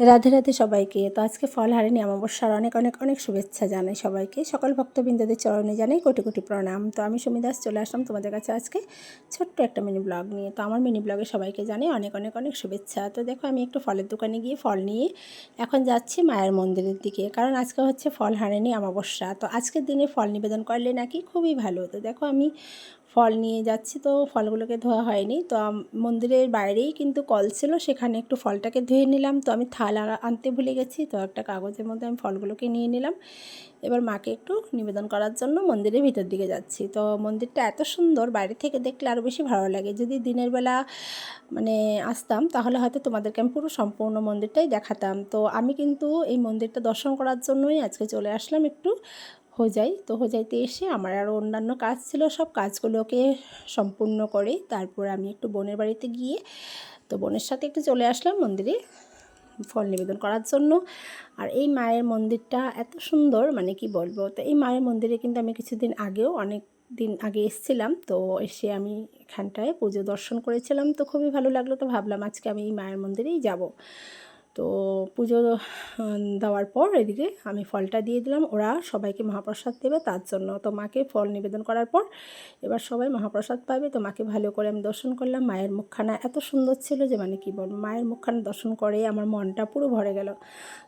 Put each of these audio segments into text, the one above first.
রাধে রাধে সবাইকে। তো আজকে ফলহারিণী অমাবস্যার অনেক অনেক অনেক শুভেচ্ছা জানাই সবাইকে। সকল ভক্তবৃন্দদের চরণে জানাই কোটি কোটি প্রণাম। তো আমি সুমি দাস চলে আসলাম তোমাদের কাছে আজকে ছোট্ট একটা মিনি ব্লগ নিয়ে। তো আমার মিনি ব্লগে সবাইকে জানাই অনেক অনেক অনেক শুভেচ্ছা। তো দেখো আমি একটু ফলের দোকানে গিয়ে ফল নিয়ে এখন যাচ্ছি মায়ের মন্দিরের দিকে, কারণ আজকে হচ্ছে ফলহারিণী অমাবস্যা। তো আজকের দিনে ফল নিবেদন করলে নাকি খুবই ভালো। তো দেখো আমি ফল নিয়ে যাচ্ছি, তো ফলগুলোকে ধোয়া হয়নি। তো মন্দিরের বাইরেই কিন্তু কল ছিল, সেখানে একটু ফলটাকে ধুয়ে নিলাম। তো আমি থাল আনতে ভুলে গেছি, তো একটা কাগজের মধ্যে আমি ফলগুলোকে নিয়ে নিলাম। এবার মাকে একটু নিবেদন করার জন্য মন্দিরের ভিতর দিকে যাচ্ছি। তো মন্দিরটা এত সুন্দর, বাইরে থেকে দেখলে আরও বেশি ভালো লাগে। যদি দিনের বেলা আসতাম তাহলে হয়তো তোমাদেরকে আমি পুরো সম্পূর্ণ মন্দিরটাই দেখাতাম। তো আমি কিন্তু এই মন্দিরটা দর্শন করার জন্যই আজকে চলে আসলাম একটু হোজাই। তো হোজাইতে এসে আমার আরও অন্যান্য কাজ ছিল, সব কাজগুলোকে সম্পূর্ণ করে তারপর আমি একটু বোনের বাড়িতে গিয়ে তো বোনের সাথে একটু চলে আসলাম মন্দিরে ফল নিবেদন করার জন্য। আর এই মায়ের মন্দিরটা এত সুন্দর, কি বলবো। তো এই মায়ের মন্দিরে কিন্তু আমি কিছুদিন আগেও অনেক দিন আগে এসেছিলাম। তো এসে আমি এখানটায় পুজো দর্শন করেছিলাম, তো খুবই ভালো লাগলো। তো ভাবলাম আজকে আমি এই মায়ের মন্দিরেই যাব। তো পুজো দেওয়ার পর এদিকে আমি ফলটা দিয়ে দিলাম, ওরা সবাইকে মহাপ্রসাদ দেবে তার জন্য। তো মাকে ফল নিবেদন করার পর এবার সবাই মহাপ্রসাদ পাবে। তো মাকে ভালো করে আমি দর্শন করলাম। মায়ের মুখখানা এত সুন্দর ছিল যে কী বলবো, মায়ের মুখখানা দর্শন করে আমার মনটা পুরো ভরে গেল।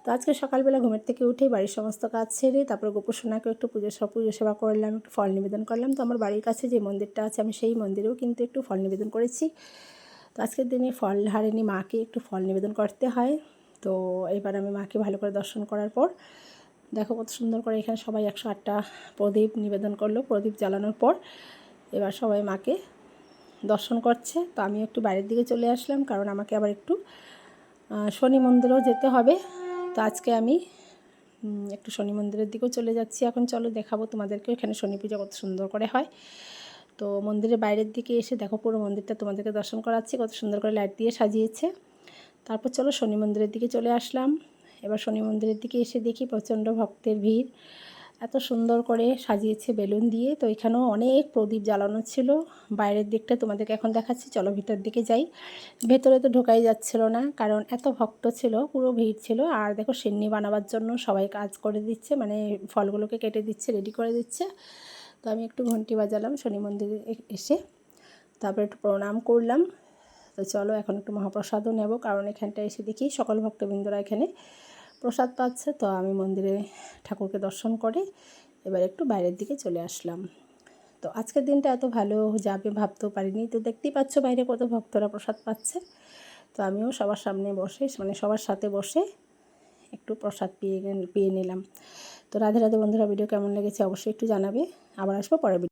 তো আজকে সকালবেলা ঘুমের থেকে উঠে বাড়ির সমস্ত কাজ ছেড়ে তারপরে গোপুসোনাকে একটু পুজো সেবা করলাম, একটু ফল নিবেদন করলাম। তো আমার বাড়ির কাছে যে মন্দিরটা আছে আমি সেই মন্দিরেও কিন্তু একটু ফল নিবেদন করেছি। তো আজকের দিনে ফলহারিণী মাকে একটু ফল নিবেদন করতে হয়। তো এবার আমি মাকে ভালো করে দর্শন করার পর দেখো কত সুন্দর করে এখানে সবাই 108টা প্রদীপ নিবেদন করলো। প্রদীপ জ্বালানোর পর এবার সবাই মাকে দর্শন করছে। তো আমি একটু বাইরের দিকে চলে আসলাম, কারণ আমাকে আবার একটু শনি মন্দিরেও যেতে হবে। তো আজকে আমি একটু শনি মন্দিরের দিকেও চলে যাচ্ছি। এখন চলো দেখাবো তোমাদেরকে এখানে শনি পূজা কত সুন্দর করে হয়। তো মন্দিরের বাইরের দিকে এসে দেখো পুরো মন্দিরটা তোমাদেরকে দর্শন করাচ্ছি, কত সুন্দর করে লাইট দিয়ে সাজিয়েছে। তারপর চলো শনি মন্দিরের দিকে চলে আসলাম। এবার শনি মন্দিরের দিকে এসে দেখি প্রচণ্ড ভক্তের ভিড়, এত সুন্দর করে সাজিয়েছে বেলুন দিয়ে। তো এখানেও অনেক প্রদীপ জ্বালানো ছিল। বাইরের দিকটা তোমাদেরকে এখন দেখাচ্ছি, চলো ভিতর দিকে যাই। ভেতরে তো ঢোকাই যাচ্ছিল না, কারণ এত ভক্ত ছিল, পুরো ভিড় ছিল। আর দেখো সিন্নি বানাবার জন্য সবাই কাজ করে দিচ্ছে, ফলগুলোকে কেটে দিচ্ছে, রেডি করে দিচ্ছে। তো আমি একটু ঘন্টি বাজালাম শনি মন্দিরে এসে, তারপর একটু প্রণাম করলাম। তো চলো এখন একটু মহাপ্রসাদও নেব, কারণ এখানটা এসে দেখি সকল ভক্তবৃন্দরা এখানে প্রসাদ পাচ্ছে। তো আমি মন্দিরে ঠাকুরকে দর্শন করে এবার একটু বাইরের দিকে চলে আসলাম। তো আজকের দিনটা এত ভালো যাবে ভাবতেও পারিনি। তো দেখতেই পাচ্ছ বাইরে কত ভক্তরা প্রসাদ পাচ্ছে। তো আমিও সবার সামনে বসে সবার সাথে বসে একটু প্রসাদ পেয়ে নিলাম। তো রাধে রাধে বন্ধুরা, ভিডিও কেমন লেগেছে অবশ্যই একটু জানাবে। আবার আসবো পরের ভিডিও।